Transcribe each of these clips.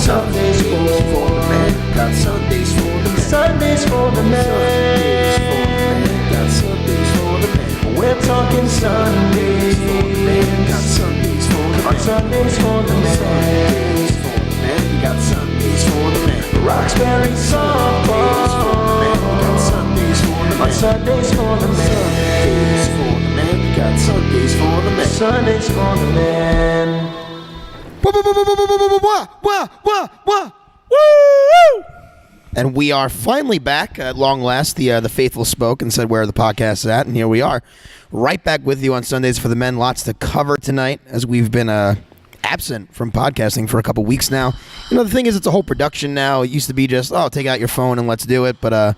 Sundays for the men. Got Sundays for the men. Sundays for the men. Got Sundays for the men. We're talking Sundays for the men. Got Sundays for the men. Sundays for the men. We got Sundays for the men. Roxbury Softball. Got Sundays for the men. Sundays for the men. We got Sundays for the men. Sundays for the men. Woo! And we are finally back at long last. The faithful spoke and said where the podcast is at, and here we are, right back with you on Sundays for the Men. Lots to cover tonight as we've been absent from podcasting for a couple weeks now. You know, the thing is, it's a whole production now. It used to be just, take out your phone and let's do it, but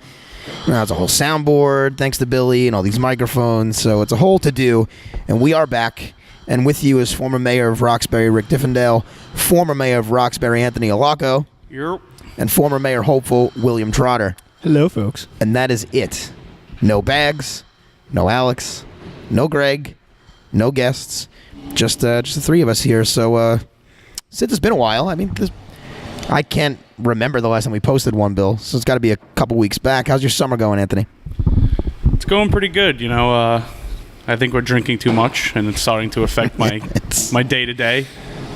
now it's a whole soundboard, thanks to Billy, and all these microphones, so it's a whole to-do, and we are back. And with you is former mayor of Roxbury, Rick Diffendale, former mayor of Roxbury, Anthony Alaco, Yep. and former mayor hopeful, William Trotter. Hello, folks. And that is it. No Bags, no Alex, no Greg, no guests, just the three of us here. So since it's been a while, I mean, I can't remember the last time we posted one, Bill, so it's got to be a couple weeks back. How's your summer going, Anthony? It's going pretty good, you know. I think we're drinking too much, and it's starting to affect my day-to-day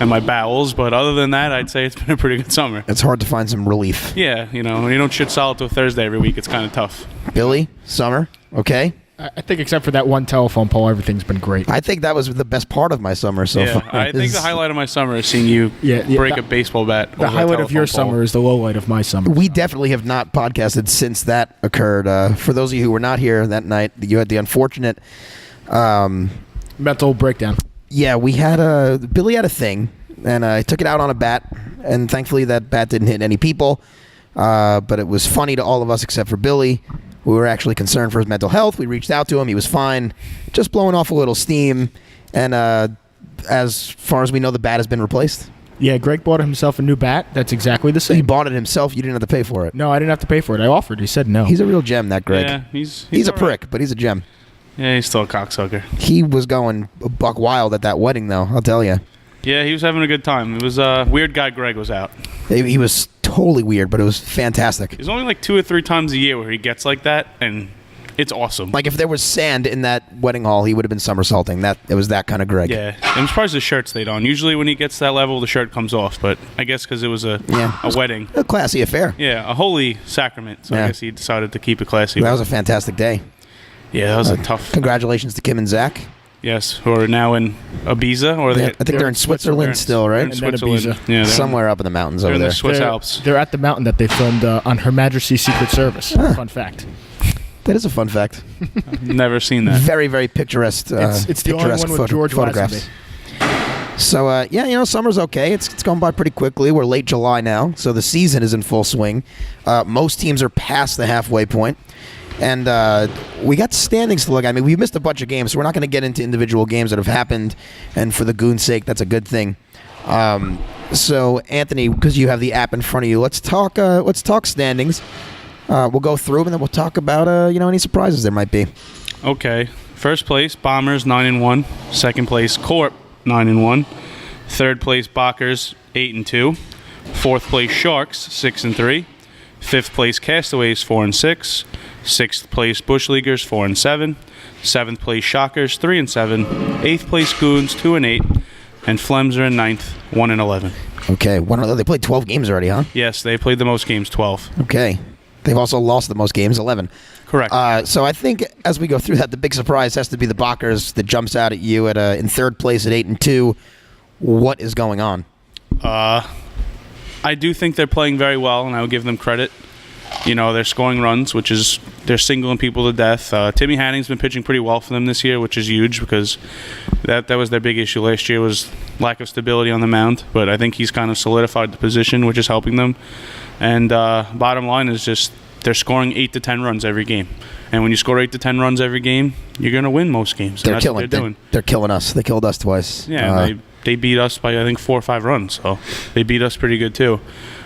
and my bowels. But other than that, I'd say it's been a pretty good summer. It's hard to find some relief. Yeah, you know, when you don't shit solid till Thursday every week, it's kind of tough. Billy, summer, okay? I think except for that one telephone pole, everything's been great. I think that was the best part of my summer so far. I think the highlight of my summer is seeing you break a baseball bat. The highlight of your summer is the low light of my summer. We definitely have not podcasted since that occurred. For those of you who were not here that night, you had the unfortunate mental breakdown. Yeah, we had Billy had a thing, and I took it out on a bat, and thankfully that bat didn't hit any people. But it was funny to all of us except for Billy. We were actually concerned for his mental health. We reached out to him. He was fine, just blowing off a little steam. And as far as we know, the bat has been replaced. Yeah, Greg bought himself a new bat. That's exactly the same. He bought it himself. You didn't have to pay for it. No, I didn't have to pay for it. I offered. He said no. He's a real gem, that Greg. Yeah, he's a prick, but he's a gem. Yeah, he's still a cocksucker. He was going buck wild at that wedding, though, I'll tell you. Yeah, he was having a good time. It was weird guy Greg was out. He was totally weird, but it was fantastic. There's only like 2 or 3 times a year where he gets like that, and it's awesome. Like if there was sand in that wedding hall, he would have been somersaulting. It was that kind of Greg. Yeah, I'm surprised the shirt stayed on. Usually when he gets to that level, the shirt comes off, but I guess because it was a wedding. A classy affair. Yeah, a holy sacrament, so I guess he decided to keep it classy. That was a fantastic day. Yeah, that was a tough... Congratulations to Kim and Zach. Yes, who are now in Ibiza, or I think they're in Switzerland still, right? In Switzerland. Ibiza. Yeah, somewhere up in the mountains over in there. The Swiss Alps. They're at the mountain that they filmed on Her Majesty's Secret Service. Fun fact. That is a fun fact. I've never seen that. Very, very picturesque. It's the only one with George photographs. So, summer's okay. It's gone by pretty quickly. We're late July now, so the season is in full swing. Most teams are past the halfway point. And we got standings to look at. I mean, we missed a bunch of games, so we're not going to get into individual games that have happened. And for the goon's sake, that's a good thing. So, Anthony, because you have the app in front of you, let's talk standings. We'll go through them, and then we'll talk about any surprises there might be. Okay. First place, Bombers 9-1. Second place, Corp 9-1. Third place, Bockers 8-2. Fourth place, Sharks 6-3. Fifth place, Castaways 4-6. Sixth place, Bush Leaguers 4-7. Seventh place, Shockers 3-7. Eighth place, Goons 2-8. And Flems are in ninth 1-11. Okay, they played 12 games already, huh? Yes, they played the most games, 12. Okay. They've also lost the most games, 11. Correct. So I think as we go through that, the big surprise has to be the Bockers that jumps out at you in third place at 8-2. What is going on? I do think they're playing very well, and I will give them credit. You know, they're scoring runs, which is they're singling people to death. Timmy Hanning's been pitching pretty well for them this year, which is huge because that was their big issue last year was lack of stability on the mound. But I think he's kind of solidified the position, which is helping them. And bottom line is just they're scoring 8 to 10 runs every game. And when you score 8 to 10 runs every game, you're going to win most games. They're killing us. They killed us twice. Yeah, they beat us by, I think, 4 or 5 runs. So they beat us pretty good, too.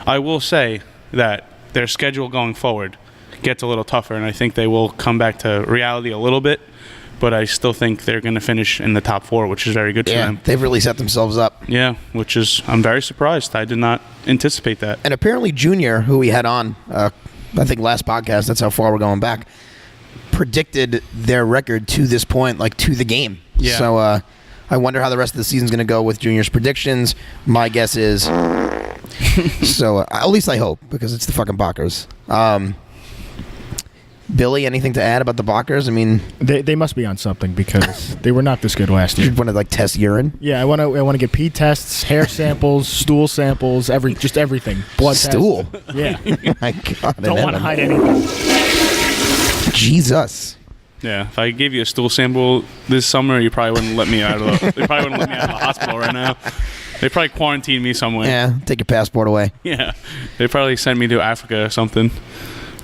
I will say that their schedule going forward gets a little tougher, and I think they will come back to reality a little bit but I still think they're going to finish in the top 4, which is very good for them. They've really set themselves up. Yeah, which is, I'm very surprised. I did not anticipate that. And apparently Junior, who we had on, I think last podcast, that's how far we're going back, predicted their record to this point, like to the game. Yeah. So I wonder how the rest of the season's going to go with Junior's predictions. My guess is, so at least I hope, because it's the fucking Bockers. Billy, anything to add about the Bockers? I mean, They must be on something because they were not this good last year. you want to like test urine? Yeah, I want to get pee tests, hair samples, stool samples, just everything. Blood Stool. tests. Yeah. My God, Don't want to hide anything. Jesus. Yeah, if I gave you a stool sample this summer, you probably wouldn't let me out of the. They probably wouldn't let me out of the hospital right now. They probably quarantine me somewhere. Yeah, take your passport away. Yeah, they probably send me to Africa or something.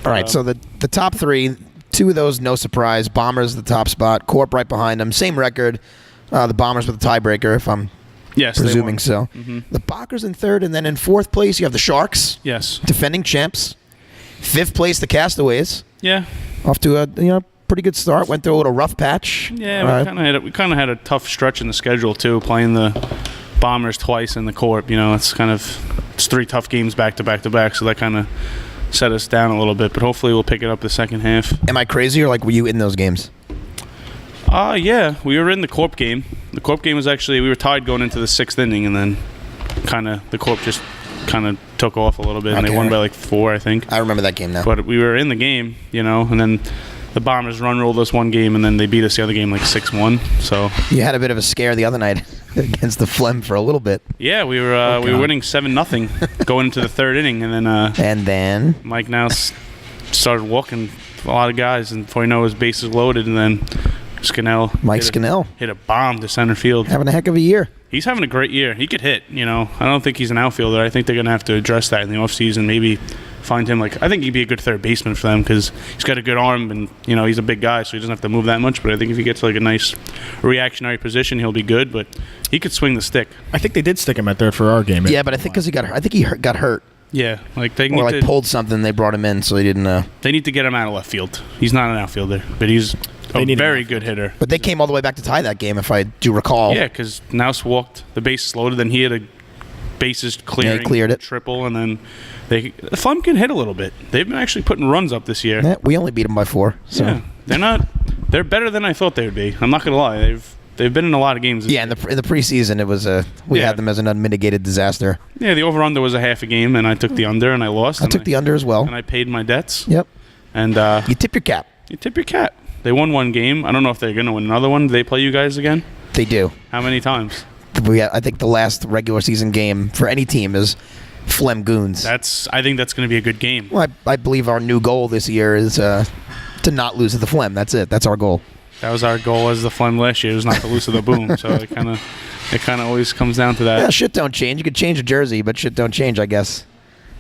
All right, so the top 3, 2 of those, no surprise. Bombers the top spot. Corp right behind them. Same record. The Bombers with the tiebreaker, if I'm Yes, they presuming won. so. The Bockers in 3rd, and then in 4th place you have the Sharks, Yes. defending champs. 5th place the Castaways, Yeah. off to a pretty good start. Went through a little rough patch. Yeah, we kind of had a tough stretch in the schedule too, playing the Bombers twice in the Corp. It's 3 tough games back to back to back, so that kind of set us down a little bit. But hopefully we'll pick it up the second half. Am I crazy, or like were you in those games? Yeah, we were in the Corp game. The Corp game was actually, we were tied going into the 6th inning, and then the Corp just kind of took off a little bit, and they Okay. won by like 4, I think. I remember that game now. But we were in the game, and then the Bombers run rolled us one game, and then they beat us the other game like 6-1. So You had a bit of a scare the other night against the Phlegm for a little bit. yeah, we were winning 7-0 going into the 3rd inning, and then Mike now started walking a lot of guys, and before you know it, his bases loaded, and then Mike Scannell hit a bomb to center field. having a heck of a year. He's having a great year. He could hit, I don't think he's an outfielder. I think they're going to have to address that in the offseason. Maybe find him, I think he'd be a good third baseman for them because he's got a good arm and, he's a big guy, so he doesn't have to move that much. But I think if he gets a nice reactionary position, he'll be good. But he could swing the stick. I think they did stick him at 3rd for our game. Yeah, but I think because he got hurt. Yeah, they Or pulled something, they brought him in, so he didn't. They need to get him out of left field. He's not an outfielder, but he's a very good hitter. But they came all the way back to tie that game, if I do recall. Yeah, because Nouse walked, the bases loaded, then he had a bases clearing, he cleared it. triple, and then the Flum can hit a little bit. They've been actually putting runs up this year. Yeah, we only beat them by 4. So. Yeah, they're better than I thought they would be. I'm not gonna lie. They've been in a lot of games. Yeah, in the preseason, it was we had them as an unmitigated disaster. Yeah, the over-under was a half a game, and I took the under, and I lost. I took the under as well. And I paid my dets. Yep. And you tip your cap. You tip your cap. They won one game. I don't know if they're going to win another one. Do they play you guys again? They do. How many times? I think the last regular season game for any team is Flem Goons. I think that's going to be a good game. Well, I believe our new goal this year is to not lose to the Flem. That's it. That's our goal. That was our goal as the Flem last year, was not to lose to the Boom. So it kind of always comes down to that. Yeah, shit don't change. You could change a jersey, but shit don't change, I guess.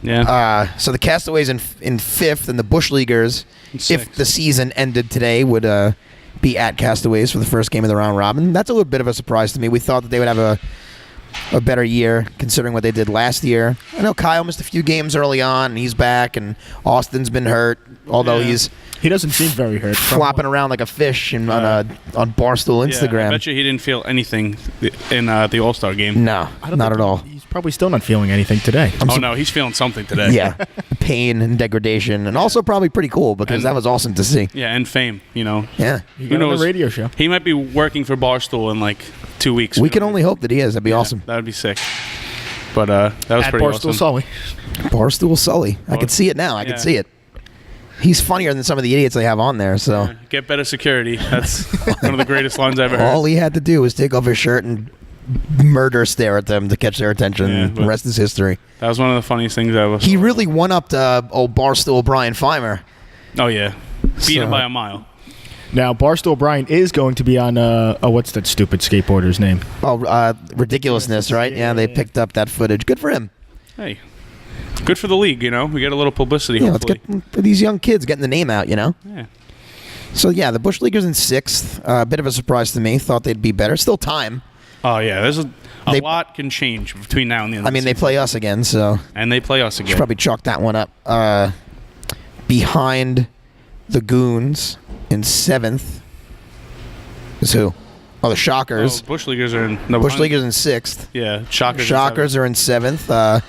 Yeah. So the Castaways in 5th, and the Bush Leaguers, if the season ended today, would be at Castaways for the first game of the round robin. That's a little bit of a surprise to me. We thought that they would have a better year considering what they did last year. I know Kyle missed a few games early on, and he's back, and Austin's been hurt, although he doesn't seem very hurt. Flopping around like a fish on Barstool Instagram. Yeah, I bet you he didn't feel anything in the All-Star game. No, not at all. He's probably still not feeling anything today. No, he's feeling something today. Yeah, pain and degradation, and also probably pretty cool because that was awesome to see. Yeah, and fame, Yeah. He got on the radio show. He might be working for Barstool in 2 weeks. We can only hope that he is. That'd be awesome. That would be sick. But that was At pretty Barstool awesome. Sully. Barstool Sully. I can see it now. I can see it. He's funnier than some of the idiots they have on there. So Get better security. That's one of the greatest lines I've ever heard. all he had to do was take off his shirt and murder stare at them to catch their attention. Yeah, The rest is history. That was one of the funniest things ever. He really one-upped old Barstool Brian Feimer. Oh, yeah. Beat him So- by a mile. Now, Barstool Brian is going to be on, what's that stupid skateboarder's name? Oh, Ridiculousness, right? Yeah, they picked up that footage. Good for him. Hey. Good for the league, We get a little publicity, Yeah, let's hopefully. get for these young kids getting the name out, Yeah. So, yeah, the Bush Leaguers in 6th. A bit of a surprise to me. Thought they'd be better. Still time. Oh, yeah. There's a lot can change between now and the end of the They season. play us again, so And they play us again. should probably chalk that one up. Behind the Goons in 7th Is who? Oh, the Shockers. Oh, Bush Leaguers are in. No, Bush Leaguers in 6th. Yeah, Shockers. Shockers are in 7th.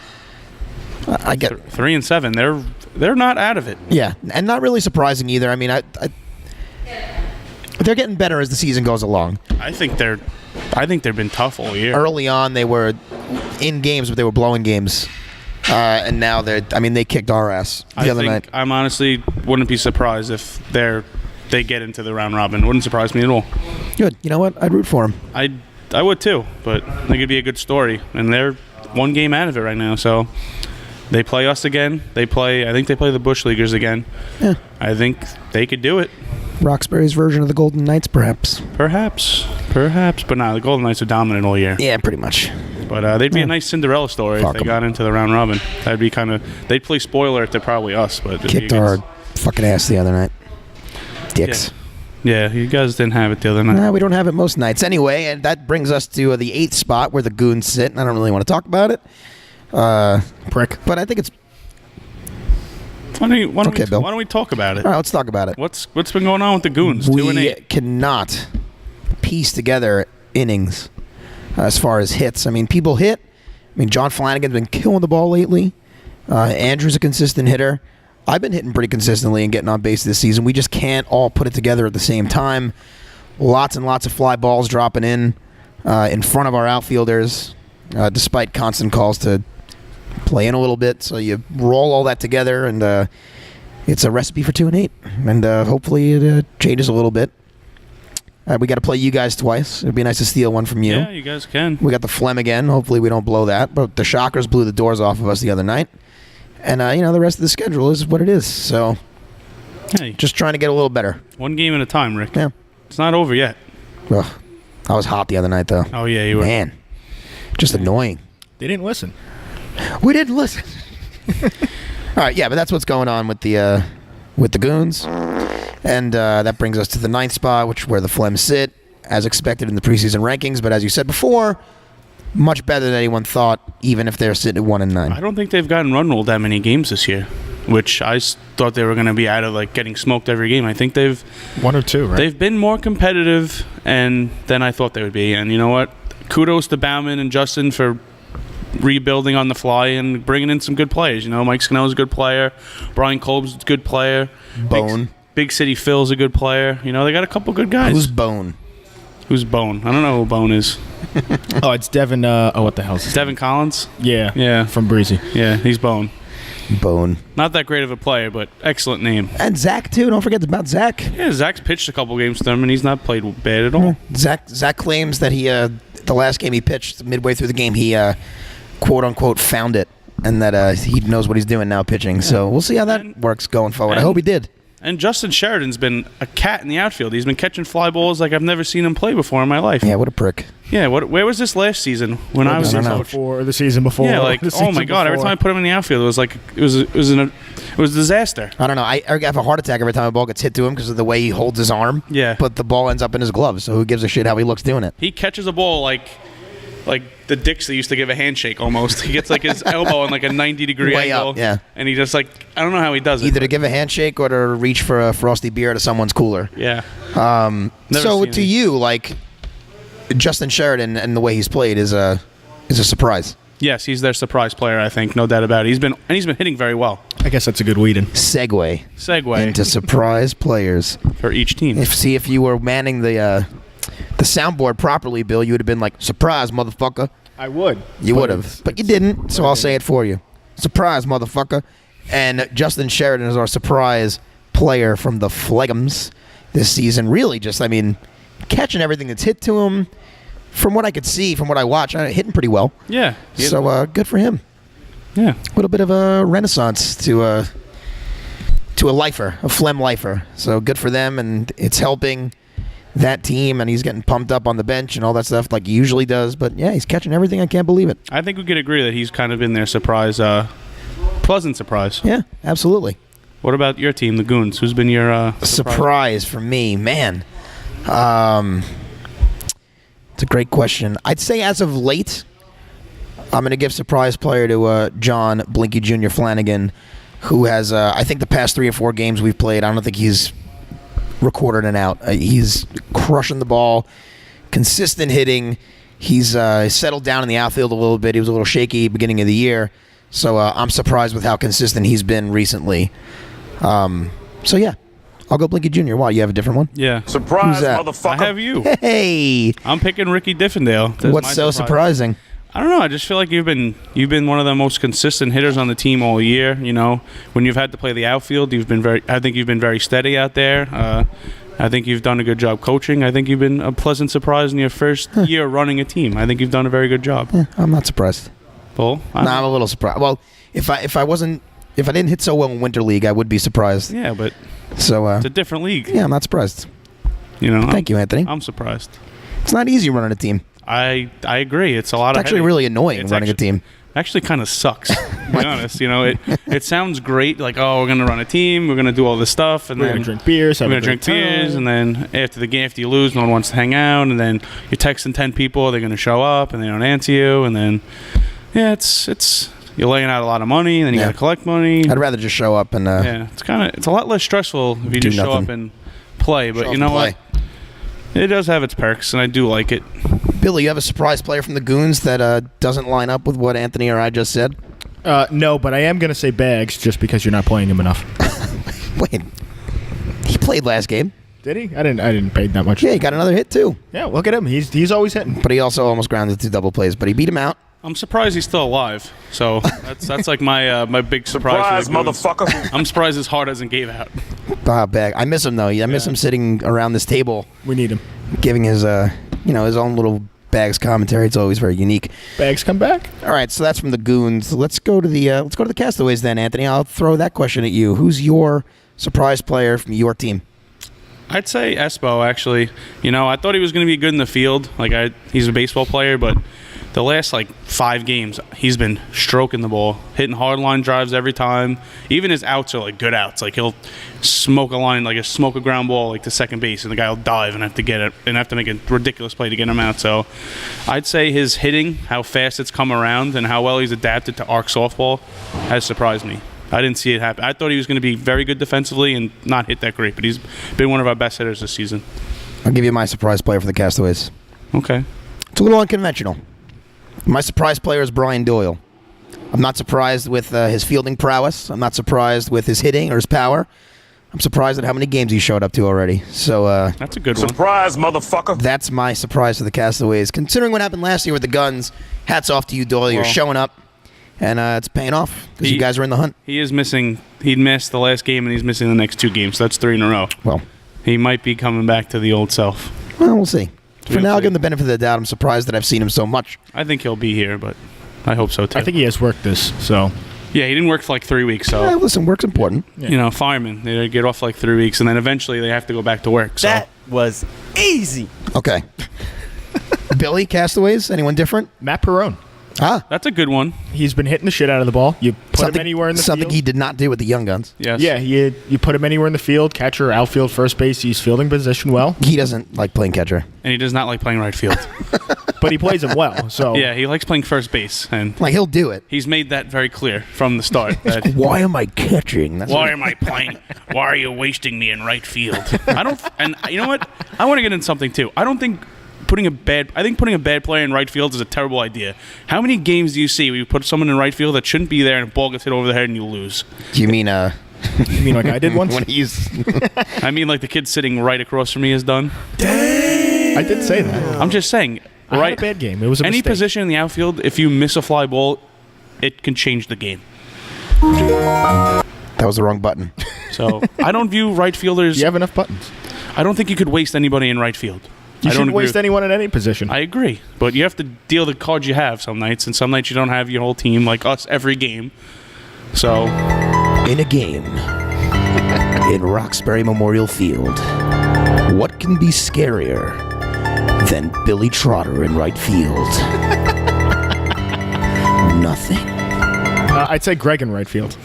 I get 3 and 7. They're not out of it. Yeah, and not really surprising either. I mean, they're getting better as the season goes along. I think they've been tough all year. Early on, they were in games, but they were blowing games. And now they kicked our ass the other night. I'm honestly wouldn't be surprised if they get into the round robin. Wouldn't surprise me at all. Good. You know what? I'd root for them. I would too, but I think it'd be a good story. And they're one game out of it right now, so they play us again. I think they play the Bush Leaguers again. Yeah. I think they could do it. Roxbury's version of the Golden Knights, perhaps. Perhaps. But no, the Golden Knights are dominant all year. Yeah, pretty much. But they'd be a nice Cinderella story Fuck if they got into the round robin. That'd be they'd play spoiler if they're probably us. But Kicked our fucking ass the other night. Dicks. Yeah, you guys didn't have it the other night. Nah, we don't have it most nights. Anyway, and that brings us to the 8th spot where the Goons sit, and I don't really want to talk about it. Prick. But I think it's... Why Bill. don't we talk about it? All right, let's talk about it. What's been going on with the Goons? 2 and 8. We cannot piece together innings as far as hits. I mean, people hit. I mean, John Flanagan's been killing the ball lately. Andrew's a consistent hitter. I've been hitting pretty consistently and getting on base this season. We just can't all put it together at the same time. Lots and lots of fly balls dropping in front of our outfielders, despite constant calls to play in a little bit. So you roll all that together, and it's a recipe for 2 and 8. And hopefully it changes a little bit. We got to play you guys twice. It'd be nice to steal one from you. Yeah, you guys can. We got the Phlegm again. Hopefully we don't blow that. But the Shockers blew the doors off of us the other night. And, the rest of the schedule is what it is. So, Hey, just trying to get a little better. one game at a time, Rick. Yeah. It's not over yet. Ugh. I was hot the other night, though. Oh, yeah, you were. Man. Just annoying. They didn't listen. We didn't listen. All right, yeah, but that's what's going on with the Goons. And that brings us to the 9th spot, where the Phlegm sit, as expected in the preseason rankings. But as you said before, much better than anyone thought, even if they're sitting at 1 and 9. I don't think they've gotten run ruled that many games this year, which I thought they were going to be out of getting smoked every game. I think they've 1 or 2, right? They've been more competitive than I thought they would be. And you know what? Kudos to Bauman and Justin for rebuilding on the fly and bringing in some good players. Mike Scannell's a good player. Brian Kolb's a good player. Bone. Big City Phil's a good player. They got a couple good guys. Who's Bone? Who's Bone? I don't know who Bone is. Oh, it's Devin. What the hell is his Devin Collins? name? Yeah. Yeah. From Breezy. Yeah, he's Bone. Bone. Not that great of a player, but excellent name. And Zach, too. Don't forget about Zach. Yeah, Zach's pitched a couple games to them, and he's not played bad at all. Zach claims that he, the last game he pitched, midway through the game, he, quote-unquote, found it, and that he knows what he's doing now pitching. So we'll see how that works going forward. I hope he did. And Justin Sheridan's been a cat in the outfield. He's been catching fly balls like I've never seen him play before in my life. Yeah, what a prick. Yeah, where was this last season when I was I a don't know. coach? Before the season before. Yeah, the oh my God! Every time I put him in the outfield, it was it was a disaster. I don't know. I have a heart attack every time a ball gets hit to him because of the way he holds his arm. Yeah. But the ball ends up in his glove, so who gives a shit how he looks doing it? He catches a ball like the dicks that used to give a handshake almost. He gets his elbow on a 90-degree Way angle. up, yeah. And he just I don't know how he does it. Either to give a handshake or to reach for a frosty beer to someone's cooler. Yeah. So seen to it. you, Justin Sheridan and the way he's played is a surprise. Yes, he's their surprise player, I think, no doubt about it. He's been hitting very well. I guess that's a good weed-in. Segue into Segue surprise players. for each team. If you were manning the soundboard properly, Bill, you would have been like, surprise, motherfucker. I would. You would have, but you didn't, so I'll say it for you. Surprise, motherfucker. And Justin Sheridan is our surprise player from the Phlegms this season. Really just, catching everything that's hit to him. From what I could see, from what I watched, hitting pretty well. Yeah. So good for him. Yeah. A little bit of a renaissance to a lifer, a Phlegm lifer. So good for them, and it's helping that team, and he's getting pumped up on the bench and all that stuff like he usually does. But yeah, he's catching everything. I can't believe it. I think we could agree that he's kind of been their surprise, pleasant surprise. Yeah, absolutely. What about your team, the Goons? Who's been your Surprise for me, man. It's a great question. I'd say as of late, I'm going to give surprise player to John Blinky Jr. Flanagan, who has, I think the past 3 or 4 games we've played, I don't think he's recorded an out. He's crushing the ball, consistent hitting. He's settled down in the outfield a little bit. He was a little shaky beginning of the year. So I'm surprised with how consistent he's been recently. So, yeah. I'll go Blinky Jr. Why, you have a different one? Yeah. Surprise, Who's that? motherfucker. I have you. Hey! I'm picking Ricky Diffendale. That's What's my so surprise. surprising? I don't know. I just feel like you've been one of the most consistent hitters on the team all year. You know, when you've had to play the outfield, I think you've been very steady out there. I think you've done a good job coaching. I think you've been a pleasant surprise in your first year running a team. I think you've done a very good job. I'm not surprised. Bull? I'm a little surprised. Well, if I didn't hit so well in Winter League, I would be surprised. Yeah, but So it's a different league. yeah, I'm not surprised. You know. Thank you, Anthony. I'm surprised. It's not easy running a team. I agree. It's a lot It's of actually headache. really annoying It's running a actually- team. Actually kind of sucks, to be honest. You know, it sounds great, like, oh, we're going to run a team, we're going to do all this stuff, and We're then gonna drink beers. we're going to drink beers, and then after the game, after you lose, no one wants to hang out, and then you're texting 10 people, they're going to show up, and they don't answer you, and then, yeah, it's you're laying out a lot of money, and then you Yeah. got to collect money. I'd rather just show up and Yeah, it's a lot less stressful if you Do just show nothing. up and play, but show you up know and what? It does have its perks, and I do like it. Billy, you have a surprise player from the Goons that doesn't line up with what Anthony or I just said? No, but I am going to say Bags just because you're not playing him enough. Wait. He played last game. Did he? I didn't pay that much. Yeah, he got another hit too. Yeah, look at him. He's always hitting. But he also almost grounded 2 double plays, but he beat him out. I'm surprised he's still alive. So that's like my big surprise. Surprise, for the Goons. motherfucker. I'm surprised his heart hasn't gave out. Bag. I miss him though. I miss him sitting around this table, We need him. giving his his own little Bags commentary. It's always very unique. Bags come back. All right, so that's from the Goons. Let's go to the Castaways then, Anthony. I'll throw that question at you. Who's your surprise player from your team? I'd say Espo, actually. You know, I thought he was going to be good in the field. He's a baseball player, but the last 5 games, he's been stroking the ball, hitting hard line drives every time. Even his outs are good outs. He'll smoke a line, smoke a ground ball to second base, and the guy will dive and have to get it and have to make a ridiculous play to get him out. So I'd say his hitting, how fast it's come around, and how well he's adapted to arc softball has surprised me. I didn't see it happen. I thought he was going to be very good defensively and not hit that great, but he's been one of our best hitters this season. I'll give you my surprise player for the Castaways. Okay. It's a little unconventional. My surprise player is Brian Doyle. I'm not surprised with his fielding prowess. I'm not surprised with his hitting or his power. I'm surprised at how many games he showed up to already. So That's a good one. Surprise, motherfucker. that's my surprise for the Castaways. Considering what happened last year with the Guns, hats off to you, Doyle. You're Well, showing up, and it's paying off because you He- guys are in the hunt. He is missing. He missed the last game, and he's missing the next 2 games. So that's 3 in a row. Well, He might be coming back to the old self. we'll see. For We'll now, I'll see. give him the benefit of the doubt. I'm surprised that I've seen him so much. I think he'll be here, but I hope so too. I think he has worked this, so Yeah, he didn't work for 3 weeks, so Listen, work's important. firemen they get off 3 weeks, and then eventually they have to go back to work. So That was easy. Okay. Billy, Castaways, anyone different? Matt Perrone. Ah, that's a good one. He's been hitting the shit out of the ball. You put him anywhere in the something field. he did not do with the Young Guns. Yes. Yeah, you put him anywhere in the field, catcher, outfield, first base. He's fielding position well, He doesn't like playing catcher. And he does not like playing right field. but he plays him well. So Yeah, he likes playing first base, and Like, he'll do it. he's made that very clear from the start. That Why am I catching? That's why am I playing? Why are you wasting me in right field? I don't. And you know what? I want to get into something too. I think putting a bad player in right field is a terrible idea. How many games do you see where you put someone in right field that shouldn't be there and a ball gets hit over the head and you lose? Do you mean you mean like I did once? when he's I mean, the kid sitting right across from me has done. I did say that. I'm just saying. I Right. had a bad game. It was a Any mistake. position in the outfield, if you miss a fly ball, it can change the game. that was the wrong button? So I don't view right fielders. You have enough buttons. I don't think you could waste anybody in right field. You I don't shouldn't agree waste with- anyone at any position. I agree, but you have to deal the cards you have some nights, and some nights you don't have your whole team like us every game. So In a game in Roxbury Memorial Field, what can be scarier than Billy Trotter in right field? Nothing. I'd say Greg in right field.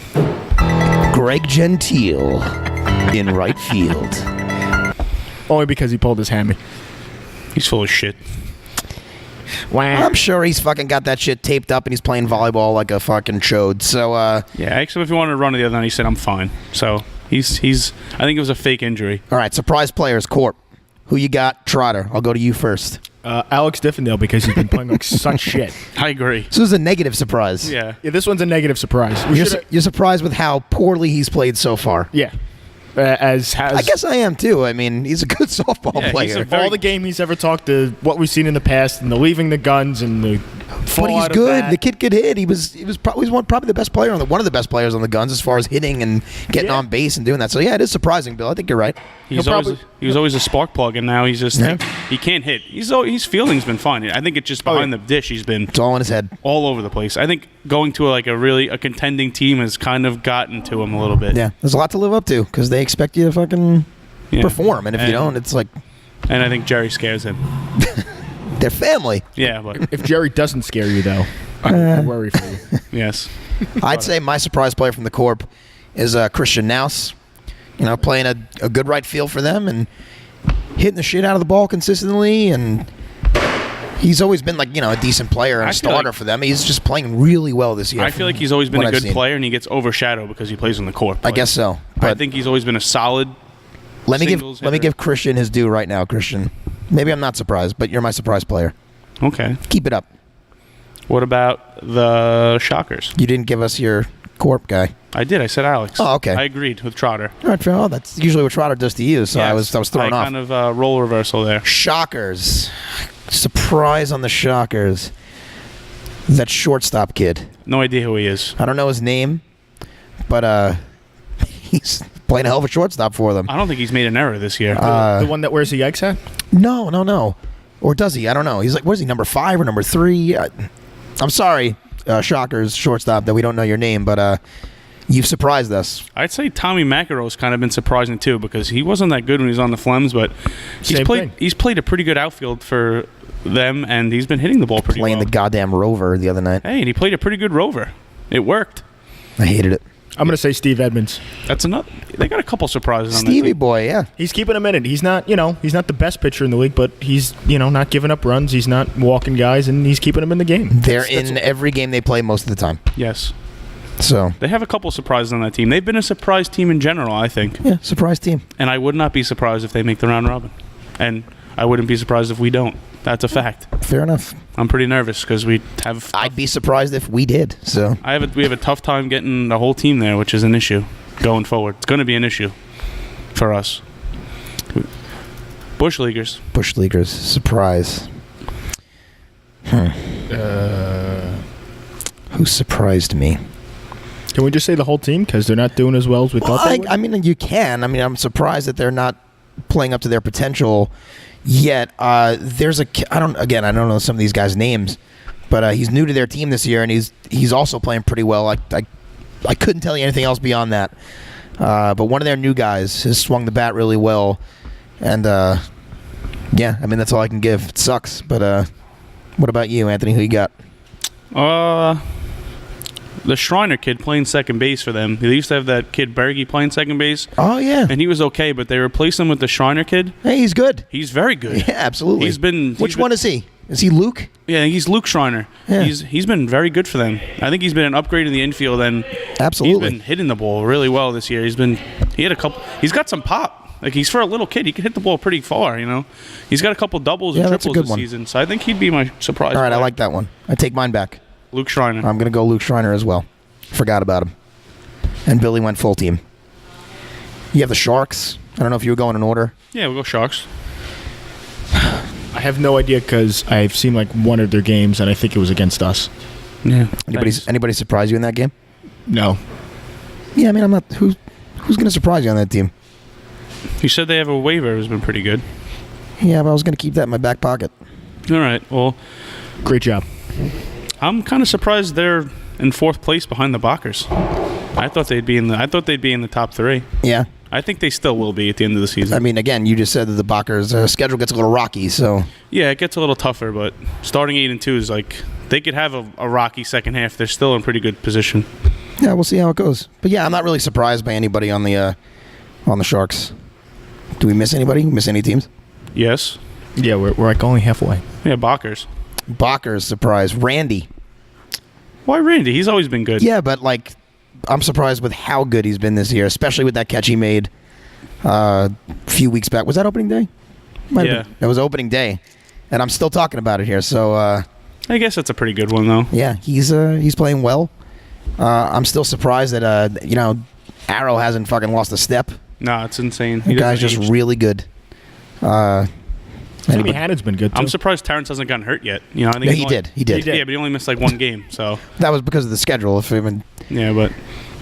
Greg Gentile in right field. Only because he pulled his hammy. he's full of shit. I'm sure he's fucking got that shit taped up and he's playing volleyball like a fucking chode. So, Yeah, except if you wanted to run it the other night, he said I'm fine. So He's. I think it was a fake injury. All right, surprise players, Corp. Who you got? Trotter. I'll go to you first. Alex Diffendale, because he's been playing like such shit. I agree. This was a negative surprise. Yeah. Yeah, this one's a negative surprise. You're surprised with how poorly he's played so far. Yeah. As has I guess I am too. I mean, he's a good softball Yeah, he's player. a all the game he's ever talked to, what we've seen in the past, and the leaving the guns and the But fallout he's of good. that. The kid could hit. He was probably the best player one of the best players on the Guns as far as hitting and getting Yeah. on base and doing that. So yeah, it is surprising, Bill. I think you're right. He was always a spark plug, and now he's just he can't hit. His fielding's been fine. I think it's just behind the dish. He's been It's all in his head. all over the place. I think going to a contending team has kind of gotten to him a little bit. Yeah, there's a lot to live up to because they expect you to fucking perform, and if you don't, it's like And I think Jerry scares him. their family. Yeah, but If Jerry doesn't scare you, though, I worry for you. yes. I'd say my surprise player from the Corp is Christian Naus. Playing a good right field for them and hitting the shit out of the ball consistently, and he's always been a decent player and I a feel starter like- for them. He's just playing really well this year. I feel like he's always been what a I've good seen. player, and he gets overshadowed because he plays in the Corp. I guess so. I But think he's always been a solid. let me singles hitter. give Christian his due right now, Christian. Maybe I'm not surprised, but you're my surprise player. Okay. Keep it up. What about the Shockers? You didn't give us your Corp guy. I did. I said Alex. Oh, okay. I agreed with Trotter. All right, well, that's usually what Trotter does to you, so I was thrown off. Kind of role reversal there. Shockers. Surprise on the Shockers. That shortstop kid. No idea who he is. I don't know his name, but he's playing a hell of a shortstop for them. I don't think he's made an error this year. The one that wears the Yikes hat? No. Or does he? I don't know. He's like, what is he, number 5 or number 3? I'm sorry, Shockers shortstop, that we don't know your name, but you've surprised us. I'd say Tommy McEnroe's kind of been surprising too because he wasn't that good when he was on the Flems, but he's played a pretty good outfield for them, and he's been hitting the ball pretty Playing well. the goddamn Rover the other night. Hey, and he played a pretty good Rover. It worked. I hated it. I'm going to say Steve Edmonds. That's another. They got a couple surprises on that Stevie team. boy, yeah. He's keeping him in it. He's not, he's not the best pitcher in the league, but he's, not giving up runs. He's not walking guys, and he's keeping them in the game. They're in every game they play most of the time. Yes. So, They have a couple surprises on that team. They've been a surprise team in general, I think. yeah, surprise team. And I would not be surprised if they make the round robin. And I wouldn't be surprised if we don't. That's a fact. Fair enough. I'm pretty nervous because we have. I'd be surprised if we did. So, We have a tough time getting the whole team there, which is an issue going forward. It's going to be an issue for us. Bush Leaguers. Bush Leaguers, surprise. Who surprised me? Can we just say the whole team? Because they're not doing as well as we thought they would? I mean, you can. I mean, I'm surprised that they're not playing up to their potential yet. There's I don't know some of these guys' names, but he's new to their team this year, and he's also playing pretty well. I couldn't tell you anything else beyond that. But one of their new guys has swung the bat really well, and yeah, I mean that's all I can give. It sucks, but what about you, Anthony? Who you got? The Schreiner kid playing second base for them. They used to have that kid Berge playing second base, Oh yeah, and he was okay, but they replaced him with the Schreiner kid. hey, he's good. He's very good. Yeah, absolutely. Which one is he? Is he Luke? Yeah, he's Luke Schreiner. Yeah. He's been very good for them. I think he's been an upgrade in the infield, and Absolutely. he's been hitting the ball really well this year. He had a couple. He's got some pop. Like he's for a little kid, he can hit the ball pretty far. He's got a couple doubles and Yeah, that's a triples good this one. season. So I think he'd be my surprise. All right, I player. like that one. I take mine back. Luke Schreiner. I'm going to go Luke Schreiner as well. Forgot about him. And Billy went full team. You have the Sharks. I don't know if you were going in order. Yeah, we'll go Sharks. I have no idea because I've seen like one of their games, and I think it was against us. Yeah. Anybody surprise you in that game? No. Yeah, I mean, I'm not. Who's going to surprise you on that team? You said they have a waiver who's been pretty good. Yeah, but I was going to keep that in my back pocket. All right. Well, Great job. I'm kind of surprised they're in fourth place behind the Bockers. I thought they'd be in the top 3. Yeah. I think they still will be at the end of the season. I mean, again, you just said that the Bockers' schedule gets a little rocky, so. Yeah, it gets a little tougher, but starting 8-2 is like they could have a rocky second half. They're still in pretty good position. Yeah, we'll see how it goes. But yeah, I'm not really surprised by anybody on the Sharks. Do we miss anybody? Miss any teams? Yes. Yeah, we're like only halfway. Yeah, Bockers. Bockers, surprise. Randy. Why Randy? He's always been good. Yeah, but like I'm surprised with how good he's been this year, especially with that catch he made a few weeks back. Was that opening day? Might have been. It was opening day, and I'm still talking about it here. So I guess that's a pretty good one, though. yeah, he's playing well. I'm still surprised that Arrow hasn't fucking lost a step. No, it's insane. The guy's just really good. Timmy Hannon's been good too. I'm surprised Terrence hasn't gotten hurt yet. You know, I think No, he's he only- did. He did. Yeah, but he only missed like one game. So That was because of the schedule. yeah, but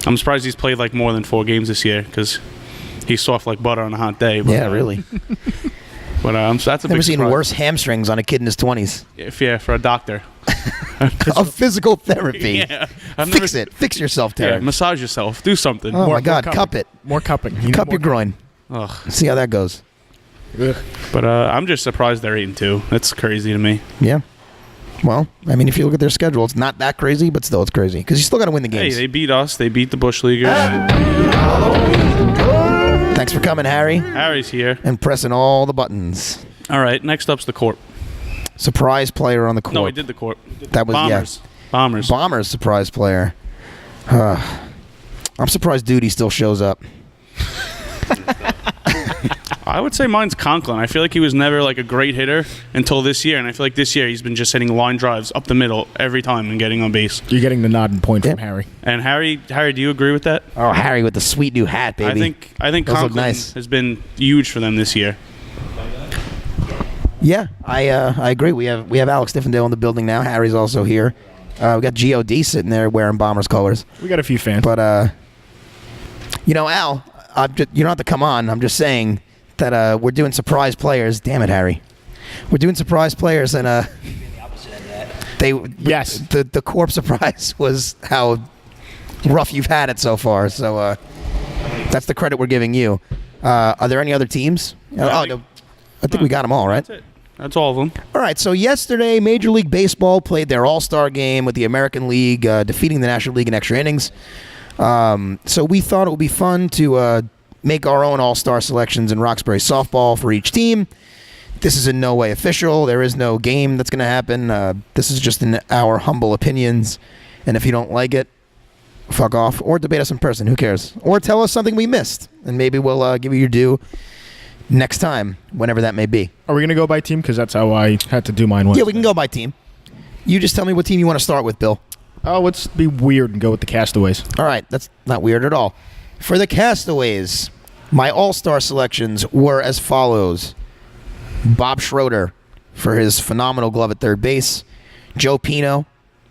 I'm surprised he's played like more than 4 games this year because he's soft like butter on a hot day. But, Yeah, really. But so that's a Never big seen surprise. worse hamstrings on a kid in his 20s. For a doctor. Of physical therapy. Yeah, I've Fix it. Fix yourself, Yeah, Terry. massage yourself. Do something. Oh, my God. cupping. Cup it. More cupping. You need Cup more your groin. Ugh. See how that goes. Ugh. But I'm just surprised they're 8-2. That's crazy to me. Yeah. Well, I mean, if you look at their schedule, it's not that crazy, but still it's crazy. Because you still got to win the Hey, games. they beat us. They beat the Bush Leaguers. Thanks for coming, Harry. Harry's here. And pressing all the buttons. All right, next up's the Corp. Surprise player on the court. No, we did the Corp. That was, Bombers. Bombers. Bombers surprise player. I'm surprised Duty still shows up. I would say mine's Conklin. I feel like he was never like a great hitter until this year, and I feel like this year he's been just hitting line drives up the middle every time and getting on base. You're getting the nod and point from Yeah. Harry. And Harry, do you agree with that? Oh, Harry with the sweet new hat, baby. I think Those look Conklin nice. has been huge for them this year. Yeah, I agree. We have Alex Diffendale in the building now. Harry's also here. We got God sitting there wearing Bombers colors. We got a few fans. But Al, you don't have to come on. I'm just saying that we're doing surprise players. Damn it, Harry. We're doing surprise players, and Yes. the Corp surprise was how rough you've had it so far. So that's the credit we're giving you. Are there any other teams? I think we got them all, right? That's it. That's all of them. All right, so yesterday, Major League Baseball played their All-Star game with the American League, defeating the National League in extra innings. So we thought it would be fun to make our own All-Star selections in Roxbury Softball for each team. This is in no way official. There is no game that's going to happen. This is just in our humble opinions. And if you don't like it, fuck off. Or debate us in person. Who cares? Or tell us something we missed, and maybe we'll give you your due next time, whenever that may be. Are we going to go by team? Because that's how I had to do mine. Yeah, we can go by team. You just tell me what team you want to start with, Bill. Oh, let's be weird and go with the Castaways. All right, that's not weird at all. For the Castaways, my all-star selections were as follows. Bob Schroeder for his phenomenal glove at third base. Joe Pino,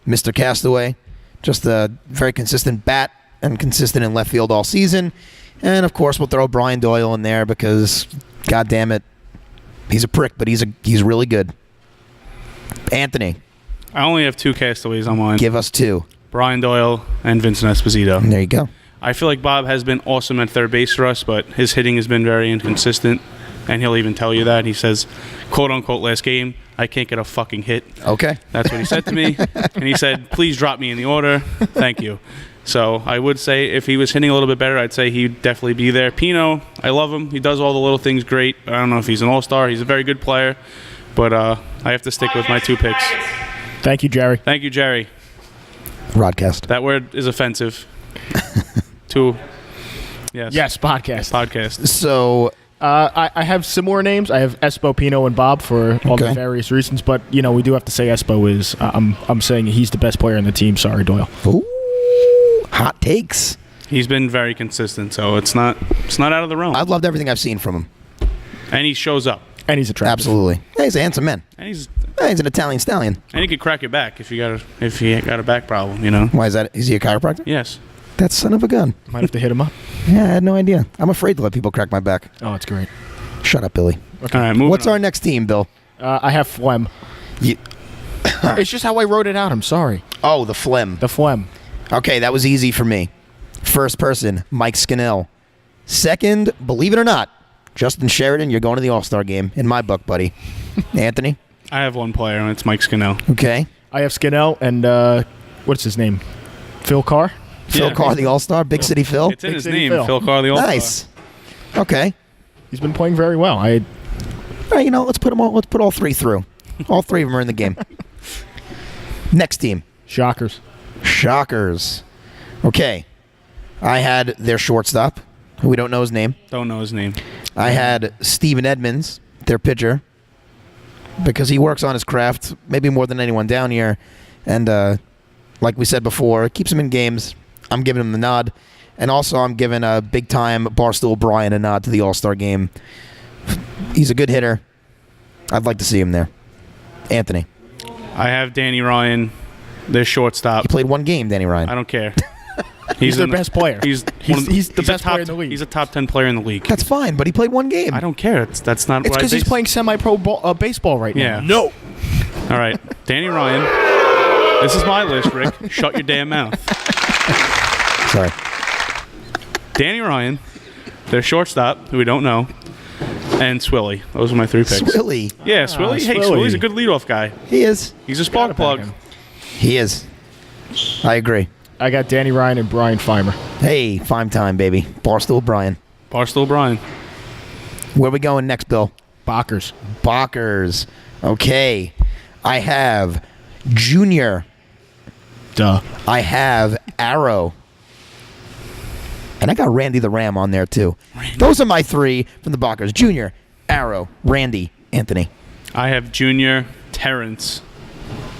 Mr. Castaway, just a very consistent bat and consistent in left field all season. And, of course, we'll throw Brian Doyle in there because, God damn it, he's a prick, but he's really good. Anthony, I only have 2 Castaways on mine. give us 2. Brian Doyle and Vincent Esposito. There you go. I feel like Bob has been awesome at third base for us, but his hitting has been very inconsistent, and he'll even tell you that. He says, quote-unquote, last game, I can't get a fucking hit. Okay. That's what he said to me. And he said, please drop me in the order. Thank you. So I would say if he was hitting a little bit better, I'd say he'd definitely be there. Pino, I love him. He does all the little things great. I don't know if he's an all-star. He's a very good player. But I have to stick with my 2 picks. Thank you, Jerry. Thank you, Jerry. Broadcast. That word is offensive. To, Yes, podcast. podcast. So, I have similar names. I have Espo, Pino, and Bob for all the Okay. various reasons. But, we do have to say Espo is, I'm saying he's the best player in the team. Sorry, Doyle. ooh, hot takes. He's been very consistent, so it's not out of the realm. I've loved everything I've seen from him. And he shows up. And he's attractive. Absolutely. Hey, he's a handsome man. And He's an Italian stallion. he could crack your back if you got a back problem, Why is that? Is he a chiropractor? Yes. That son of a gun. Might have to hit him up. Yeah, I had no idea. I'm afraid to let people crack my back. Oh, it's great. Shut up, Billy. All right, moving What's on. our next team, Bill? I have Phlegm. You, It's just how I wrote it out. I'm sorry. the phlegm. The Phlegm. Okay, that was easy for me. First person, Mike Scannell. Second, believe it or not, Justin Sheridan, you're going to the All-Star game in my book, buddy. Anthony? I have one player, and it's Mike Scannell. Okay. I have Scannell and, what's his name? Phil Carr? Phil Yeah. Carr, the All-Star, Big City Phil. It's in Big his City name, Phil. Phil Carr, the All-Star. Nice. Okay. He's been playing very well. All right, let's put all 3 through. All 3 of them are in the game. Next team. Shockers. Shockers. Okay. I had their shortstop, who we don't know his name. Don't know his name. I had Steven Edmonds, their pitcher, because he works on his craft maybe more than anyone down here. And like we said before, it keeps him in games. I'm giving him the nod. And also I'm giving a big-time Barstool Brian a nod to the All-Star game. He's a good hitter. I'd like to see him there. Anthony. I have Danny Ryan, their shortstop. He played one game, Danny Ryan. I don't care. He's their best player. He's the best player in the league. He's a top 10 player in the league. That's fine, but he played one game. I don't care. That's not. It's what I because he's base- playing semi-pro baseball right Yeah. now. No. All right, Danny Ryan. This is my list, Rick. Shut your damn mouth. Sorry. Danny Ryan, their shortstop, who we don't know, and Swilly. Those are my 3 picks. Swilly. Yeah, Swilly. Hey, Swilly. Swilly's a good leadoff guy. He is. He's a spark plug. him. He is. I agree. I got Danny Ryan and Brian Fimer. Hey, Fime time, baby. Barstool Brian. Barstool Brian. Where we going next, Bill? Bockers. Bockers. Okay. I have Junior. Duh. I have Arrow. And I got Randy the Ram on there, too. Those are my 3 from the Bockers. Junior, Arrow, Randy, Anthony. I have Junior, Terrence,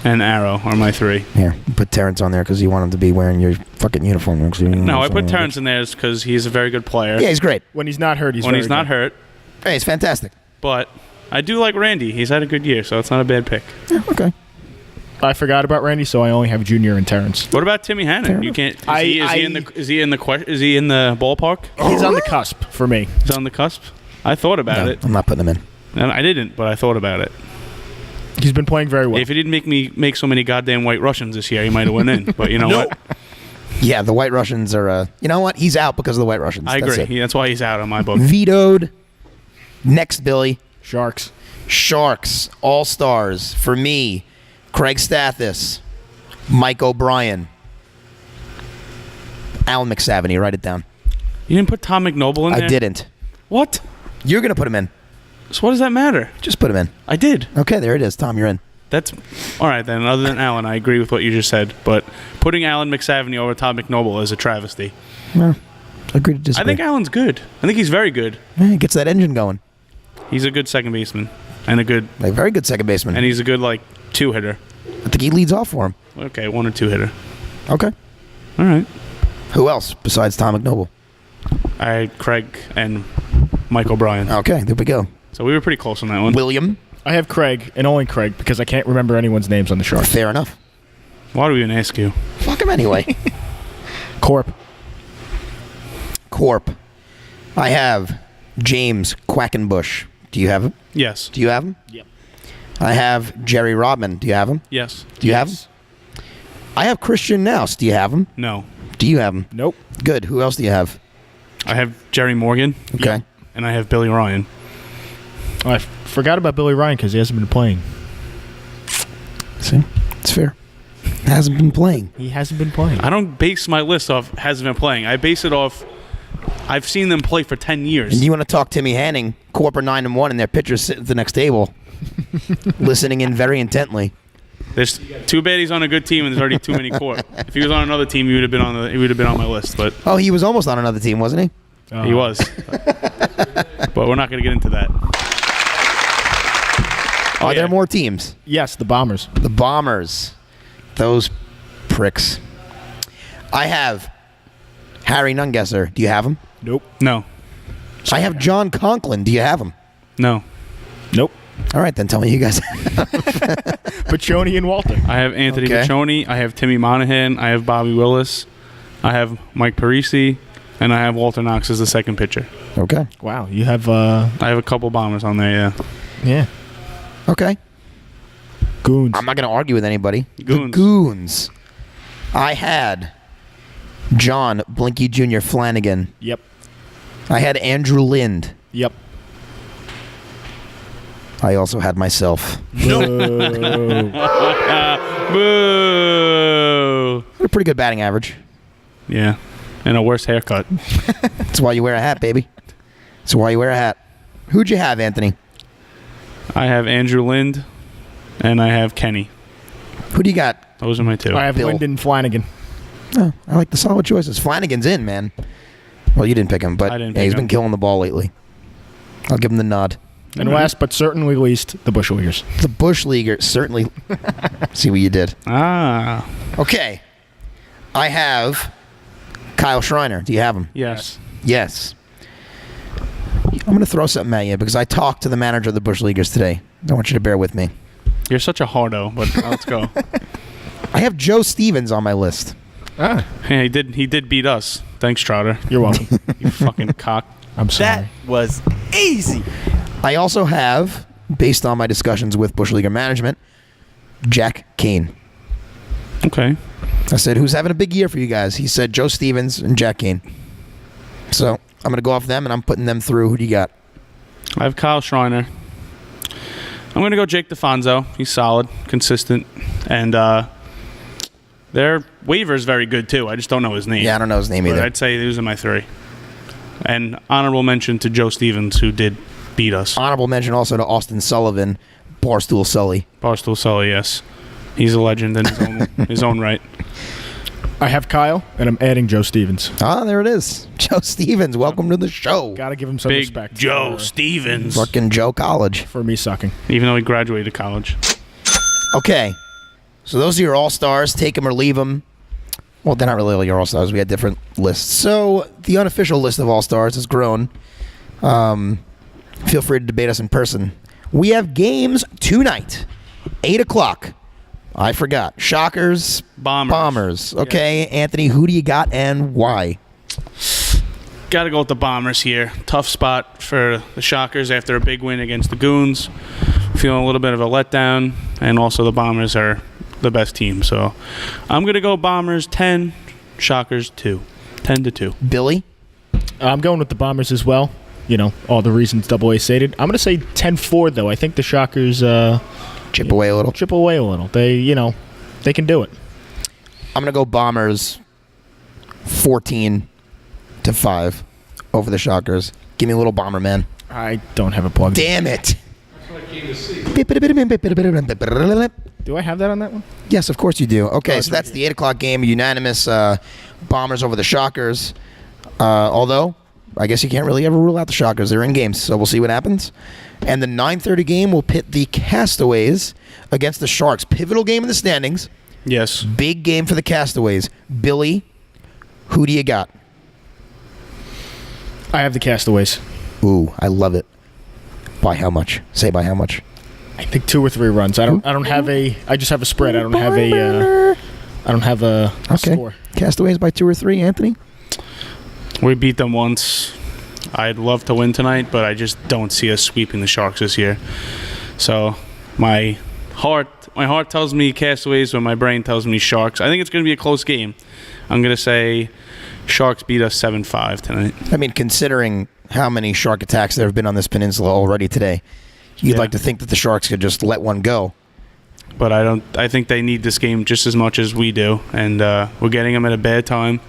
and Arrow are my 3. Here, put Terrence on there because you want him to be wearing your fucking uniform. No, I put Terrence in there because he's a very good player. Yeah, he's great. When he's not hurt, he's when very he's not good. hurt. Hey, he's fantastic. But I do like Randy. He's had a good year, so it's not a bad pick. Yeah, okay. I forgot about Randy, so I only have Junior and Terrence. What about Timmy Hannon? You can't. Is he in the ballpark? He's on the cusp for me. He's on the cusp. I thought about No, it. I'm not putting him in. And I didn't, but I thought about it. He's been playing very well. If he didn't make so many goddamn White Russians this year, he might have went in. But you know what? Yeah, the White Russians are, you know what? He's out because of the White Russians. I That's agree. it. That's why he's out on my book. Vetoed. Next, Billy. Sharks. Sharks. All-Stars. For me, Craig Stathis. Mike O'Brien. Alan McSavany. Write it down. You didn't put Tom McNoble in there? I didn't. What? You're going to put him in. So what does that matter? Just put him in. I did. Okay, there it is. Tom, you're in. That's all right then. Other than Alan, I agree with what you just said. But putting Alan McSavany over Tom McNoble is a travesty. Well, agree to I disagree. think Alan's good. I think he's very good. Yeah, he gets that engine going. He's a good second baseman and A very good second baseman. he's a good 2 hitter. I think he leads off for him. Okay, 1 or 2 hitter. Okay. All right. Who else besides Tom McNoble? I had Craig and Mike O'Brien. Okay, there we go. So we were pretty close on that one. William. I have Craig, and only Craig, because I can't remember anyone's names on the Sharks. Fair enough. Why do we even ask you? Fuck him anyway. Corp. Corp. I have James Quackenbush. Do you have him? Yes. Do you have him? Yep. I have Jerry Rodman. Do you have him? Yes. Do you have him? I have Christian Naus. Do you have him? No. Do you have him? Nope. Good. Who else do you have? I have Jerry Morgan. Okay. And I have Billy Ryan. Oh, I forgot about Billy Ryan because he hasn't been playing. See? It's fair. Hasn't been playing. He hasn't been playing. I don't base my list off hasn't been playing. I base it off I've seen them play for 10 years. And you want to talk Timmy Hanning, Corp are 9-1, and their pitchers sitting at the next table, listening in very intently. There's too bad he's on a good team and there's already too many Corp. If he was on another team, he would have been on my list, but Oh, he was almost on another team, wasn't he? he was. But we're not going to get into that. Are yeah. there more teams? Yes, the Bombers. The Bombers. Those pricks. I have Harry Nungesser. Do you have him? Nope. No. I have John Conklin. Do you have him? No. Nope. All right, then tell me you guys. Paccioni and Walter. I have Anthony Okay. Piccioni. I have Timmy Monahan. I have Bobby Willis. I have Mike Parisi. And I have Walter Knox as the second pitcher. Okay. Wow, you have I have a couple bombers on there, yeah. yeah. Okay. Goons. I'm not going to argue with anybody. The Goons. Goons. I had John Blinky Jr. Flanagan. Yep. I had Andrew Lind. Yep. I also had myself. Boo! A pretty good batting average. Yeah. And a worse haircut. That's why you wear a hat, baby. That's why you wear a hat. Who'd you have, Anthony? I have Andrew Lind. And I have Kenny. Who do you got? Those are my two. I have Bill. Lyndon Flanagan. Oh, I like the solid choices. Flanagan's in, man. Well, you didn't pick him, but I didn't yeah, pick he's him. been killing the ball lately. I'll give him the nod. And last but certainly least, the Bush Leaguers. The Bush Leaguer certainly. See what you did. Ah, Okay. I have Kyle Schreiner. Do you have him? yes. Yes. I'm going to throw something at you because I talked to the manager of the Bush Leaguers today. I want you to bear with me. You're such a hardo, but let's go. I have Joe Stevens on my list. Ah, Yeah, he did beat us. Thanks, Trotter. you're welcome. You fucking cock. I'm sorry. That was easy. I also have, based on my discussions with Bush Leaguer management, Jack Kane. Okay. I said, who's having a big year for you guys? He said Joe Stevens and Jack Kane. So I'm going to go off them, and I'm putting them through. Who do you got? I have Kyle Schreiner. I'm going to go Jake DeFonso. He's solid, consistent, and their waiver's very good, too. I just don't know his name. Yeah, I don't know his name But either. I'd say these are my three. And honorable mention to Joe Stevens, who did beat us. Honorable mention also to Austin Sullivan, Barstool Sully. Barstool Sully, yes. He's a legend in his own right. I have Kyle, and I'm adding Joe Stevens. Ah, there it is. Joe Stevens, welcome to the show. Got to give him some Big respect. Joe for, Stevens. Fucking Joe College. for me sucking. Even though he graduated college. Okay. So those are your all-stars. Take them or leave them. Well, they're not really all your all-stars. We had different lists. So the unofficial list of all-stars has grown. Feel free to debate us in person. We have games tonight. 8 o'clock. I forgot. Shockers. Bombers. Okay, Anthony, who do you got and why? Got to go with the Bombers here. Tough spot for the Shockers after a big win against the Goons. Feeling a little bit of a letdown. And also the Bombers are the best team. So I'm going to go Bombers 10, Shockers 2. 10-2. Billy? I'm going with the Bombers as well. You know, all the reasons Double A stated. I'm going to say 10-4, though. I think the Shockers Chip away a little. chip away a little. They can do it. I'm going to go Bombers 14-5 over the Shockers. Give me a little Bomber, man. I don't have a plug. Damn it. Do I have that on that one? Yes, of course you do. Okay, it's so right that's the 8 o'clock game. Unanimous Bombers over the Shockers. Although, I guess you can't really ever rule out the Shockers. They're in games, so we'll see what happens. And the 9:30 game will pit the Castaways against the Sharks. Pivotal game in the standings. Yes. Big game for the Castaways. Billy, who do you got? I have the Castaways. Ooh, I love it. By how much? Say by how much? I think 2 or 3 runs. I don't have a. I just have a spread. I don't have a Okay. score. Castaways by 2 or 3, Anthony? We beat them once. I'd love to win tonight, but I just don't see us sweeping the Sharks this year. So my heart tells me Castaways, but my brain tells me Sharks. I think it's going to be a close game. I'm going to say Sharks beat us 7-5 tonight. I mean, considering how many shark attacks there have been on this peninsula already today, you'd Yeah. like to think that the Sharks could just let one go. But I think they need this game just as much as we do, and we're getting them at a bad time.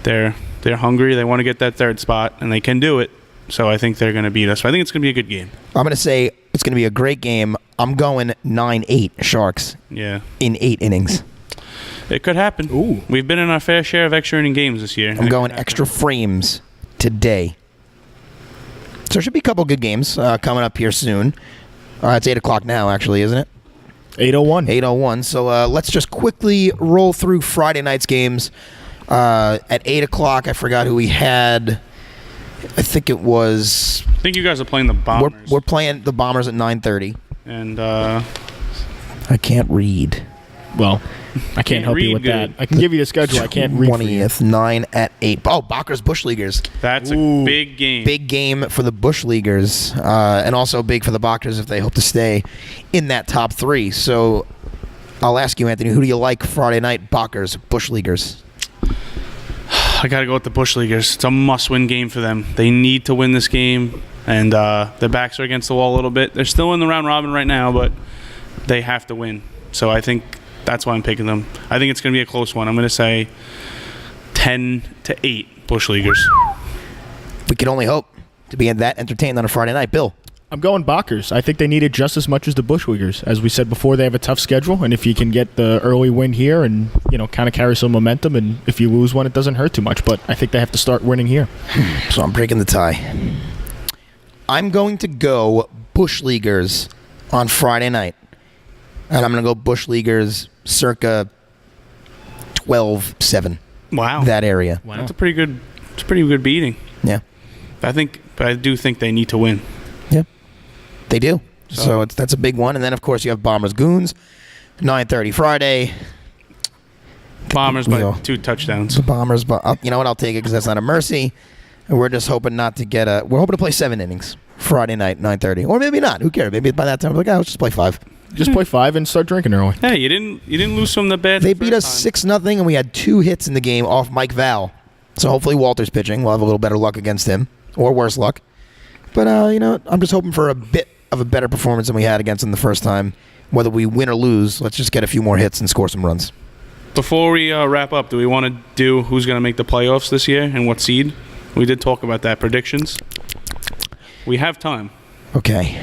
They're hungry. They want to get that 3rd spot, and they can do it. So I think they're going to beat us. So I think it's going to be a good game. I'm going to say it's going to be a great game. I'm going 9-8 Sharks Yeah. in 8 innings. It could happen. Ooh. We've been in our fair share of extra inning games this year. I'm going extra frames today. So there should be a couple good games coming up here soon. It's 8 o'clock now, actually, isn't it? 8:01. 8:01. So let's just quickly roll through Friday night's games. At 8 o'clock, I forgot who we had. I think it was... I think you guys are playing the Bombers. We're playing the Bombers at 9:30. And I can't read. Well, I can't help you read with good. that. I can give you the schedule. I can't read for you. 20th, 9 at 8. Oh, Bakker's Bush Leaguers. that's Ooh. a big game. Big game for the Bush Leaguers, and also big for the Bakers if they hope to stay in that top 3. So I'll ask you, Anthony, who do you like Friday night, Bakers, Bush Leaguers? I got to go with the Bush Leaguers. It's a must-win game for them. They need to win this game, and their backs are against the wall a little bit. They're still in the round robin right now, but they have to win. So I think that's why I'm picking them. I think it's going to be a close one. I'm going to say 10-8 Bush Leaguers. We can only hope to be that entertained on a Friday night. Bill? I'm going Bockers. I think they need it just as much as the Bushwickers. As we said before, they have a tough schedule, and if you can get the early win here and, kind of carry some momentum, and if you lose one, it doesn't hurt too much. But I think they have to start winning here. So I'm breaking the tie. I'm going to go Bush Leaguers on Friday night. And I'm going to go Bush Leaguers circa 12-7. Wow. That area. Wow. That's a pretty good beating. Yeah. But I do think they need to win. Yeah. They do. So that's a big one. And then, of course, you have Bombers Goons, 9:30 Friday. Bombers by 2 touchdowns. The Bombers, you know what? I'll take it because that's not a mercy. And we're just hoping not to get we're hoping to play 7 innings Friday night, 9:30. Or maybe not. Who cares? Maybe by that time, we're like, let's just play 5. Just play 5 and start drinking early. Hey, you didn't lose from the bad. They beat us 6-0, and we had 2 hits in the game off Mike Val. So hopefully Walter's pitching. We'll have a little better luck against him, or worse luck. But I'm just hoping for a bit of a better performance than we had against him the first time. Whether we win or lose, let's just get a few more hits and score some runs. Before we wrap up, do we want to do who's going to make the playoffs this year and what seed? We did talk about that. Predictions. We have time. Okay.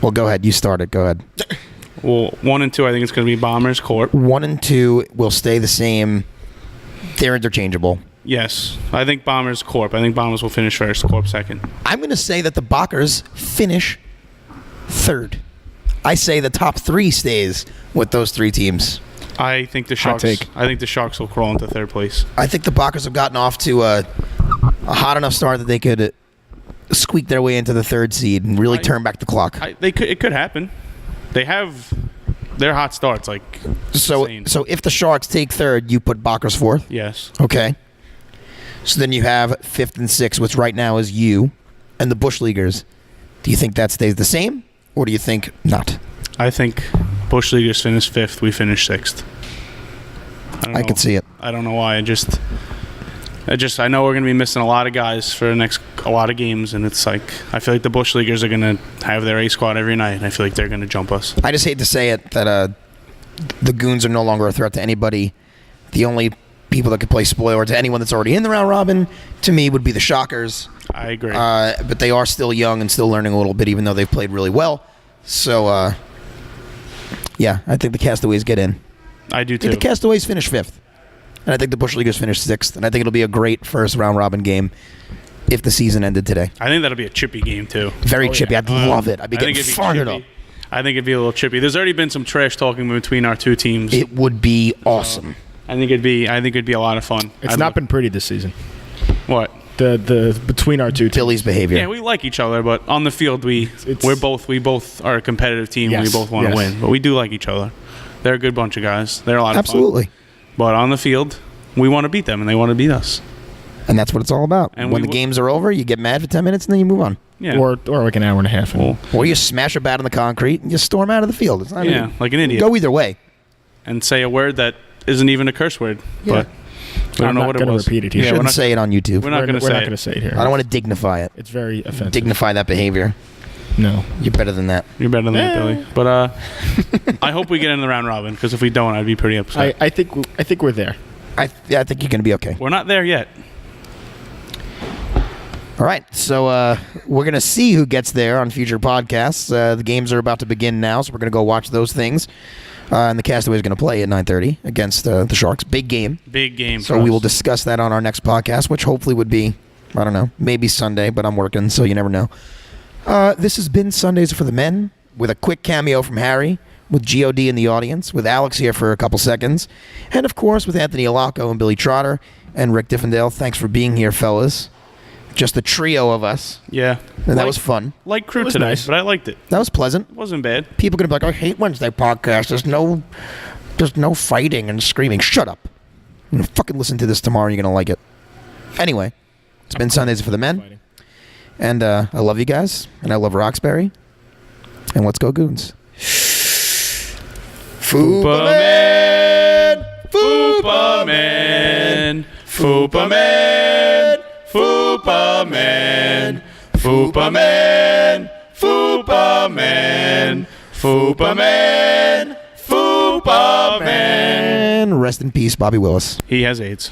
Well, go ahead. You started. Go ahead. Well, 1 and 2, I think it's going to be Bombers, Corp. 1 and 2 will stay the same. They're interchangeable. Yes. I think Bombers, Corp. I think Bombers will finish first, Corp second. I'm going to say that the Bockers finish third. I say the top 3 stays with those 3 teams. I think the Hot Sharks. take. I think the Sharks will crawl into third place. I think the Bockers have gotten off to a hot enough start that they could squeak their way into the 3rd seed and really turn back the clock. It could happen. They have their hot starts So insane. if the Sharks take 3rd, you put Bockers 4th? Yes. Okay. So then you have 5th and 6th, which right now is you and the Bush Leaguers. Do you think that stays the same, or do you think not? I think Bush Leaguers finish 5th. We finish 6th. I could see it. I don't know why. I know we're going to be missing a lot of guys for a lot of games, and it's like I feel like the Bush Leaguers are going to have their A squad every night, and I feel like they're going to jump us. I just hate to say it that the Goons are no longer a threat to anybody. The only people that could play spoiler to anyone that's already in the round robin, to me, would be the Shockers. I agree. But they are still young and still learning a little bit, even though they've played really well. So, yeah, I think the Castaways get in. I do I too. think the Castaways finish 5th. And I think the Bush Leaguers finish 6th. And I think it'll be a great first round robin game if the season ended today. I think that'll be a chippy game too. Very chippy. I'd love it. I'd be getting fired up. I think it'd be a little chippy. There's already been some trash talking between our 2 teams. It would be awesome. I think it'd be a lot of fun. It's not been pretty this season. What? The between our 2 teams. Philly's behavior. Yeah, we like each other, but on the field we both are a competitive team and we Yes, both want to yes. win. But we do like each other. They're a good bunch of guys. They're a lot of Absolutely. fun. But on the field, we want to beat them and they want to beat us. And that's what it's all about. And when the games are over, you get mad for 10 minutes and then you move on. Yeah. Or like an hour and a half. Or you smash a bat on the concrete and you storm out of the field. It's not even, like an idiot. Go either way. And say a word that isn't even a curse word. Yeah. But we don't know what it gonna was. repeat it You here. shouldn't say it on YouTube. We're not going to We're not say going to it. say it here. I don't want to dignify it. It's very offensive. Dignify that behavior. No. You're better than that. You're better than that, Billy. But I hope we get in the round robin because if we don't, I'd be pretty upset. I think we're there. I think you're going to be okay. We're not there yet. All right, so we're going to see who gets there on future podcasts. The games are about to begin now, so we're going to go watch those things. And the Castaways are going to play at 9:30 against the Sharks. Big game. Big game. So we will discuss that on our next podcast, which hopefully would be, I don't know, maybe Sunday, but I'm working, so you never know. This has been Sundays for the Men, with a quick cameo from Harry, with G.O.D. in the audience, with Alex here for a couple seconds, and of course with Anthony Alaco and Billy Trotter and Rick Diffendale. Thanks for being here, fellas. Just the trio of us. Yeah. And that was fun. Like crew was today, nice. but I liked it. That was pleasant. It wasn't bad. People are going to be like, I hate Wednesday podcasts. There's no fighting and screaming. Shut up. I'm going to fucking listen to this tomorrow. You're going to like it. Anyway, it's been Sundays for the Men. And I love you guys. And I love Roxbury. And let's go Goons. Fupaman! Fupaman! Fupaman! Fupaman! Fupaman! Fupaman! Fupaman! Fupaman! And rest in peace, Bobby Willis. He has AIDS.